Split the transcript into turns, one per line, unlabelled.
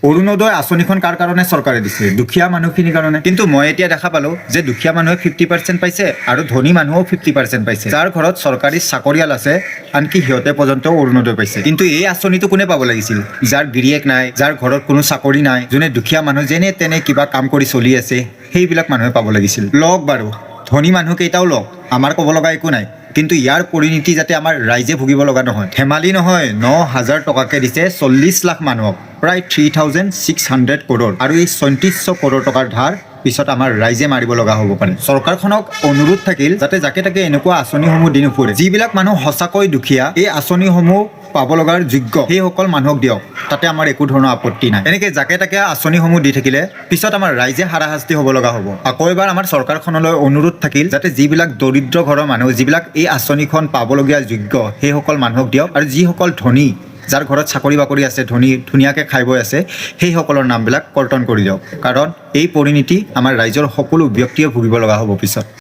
অৰুণোদয় আঁচনিখন কাৰ কাৰণে চৰকাৰে দিছে? দুখীয়া মানুহখিনিৰ কাৰণে। কিন্তু মই এতিয়া দেখা পালো যে দুখীয়া মানুহে 50% পাইছে আৰু ধনী মানুহও 50% পাইছে। যাৰ ঘৰত চৰকাৰী চাকৰিয়াল আছে আনকি সিহঁতে পৰ্যন্ত অৰুণোদয় পাইছে। কিন্তু এই আঁচনিটো কোনে পাব লাগিছিল? যাৰ গিৰিয়েক নাই, যাৰ ঘৰত কোনো চাকৰি নাই, যোনে দুখীয়া মানুহ যেনে তেনে কিবা কাম কৰি চলি আছে, সেইবিলাক মানুহে পাব লাগিছিল। লওক বাৰু, ধনী মানুহ কেইটাও লওক, আমাৰ ক'ব লগা একো নাই। কিন্তু ইয়াৰ পৰিণতি যাতে আমাৰ ৰাইজে ভুগিব লগা নহয়। ধেমালি নহয়, 9,000 টকাকে দিছে 40 লাখ মানুহক, প্ৰায় 3,600 কৰোৰ। আৰু এই 3400 কৰোৰ টকাৰ ধাৰ পিছত আমাৰ ৰাইজে মাৰিব লগা হ'ব পাৰে। চৰকাৰখনক অনুৰোধ থাকিল যাতে যাকে তাকে এনেকুৱা আঁচনিসমূহ দি নুফুৰে। যিবিলাক মানুহ সঁচাকৈ দুখীয়া, এই আঁচনিসমূহ পাব লগাৰ যোগ্য, সেইসকল মানুহক দিয়ক, তাতে আমাৰ একো ধৰণৰ আপত্তি নাই। এনেকে যাকে তাকে আঁচনিসমূহ দি থাকিলে পিছত আমাৰ ৰাইজে হাৰাশাস্তি হ'ব লগা হ'ব। আকৌ এবাৰ আমাৰ চৰকাৰখনলৈ অনুৰোধ থাকিল যাতে যিবিলাক দৰিদ্ৰ ঘৰৰ মানুহ, যিবিলাক এই আঁচনিখন পাবলগীয়া যোগ্য, সেইসকল মানুহক দিয়ক। আৰু যিসকল ধনী, যাৰ ঘৰত চাকৰি বাকৰি আছে, ধুনীয়াকৈ খাই বৈ আছে, সেইসকলৰ নামবিলাক কৰ্তন কৰি দিয়ক। কাৰণ এই পৰিণতি আমাৰ ৰাইজৰ সকলো ব্যক্তিয়ে ভুগিব লগা হ'ব পিছত।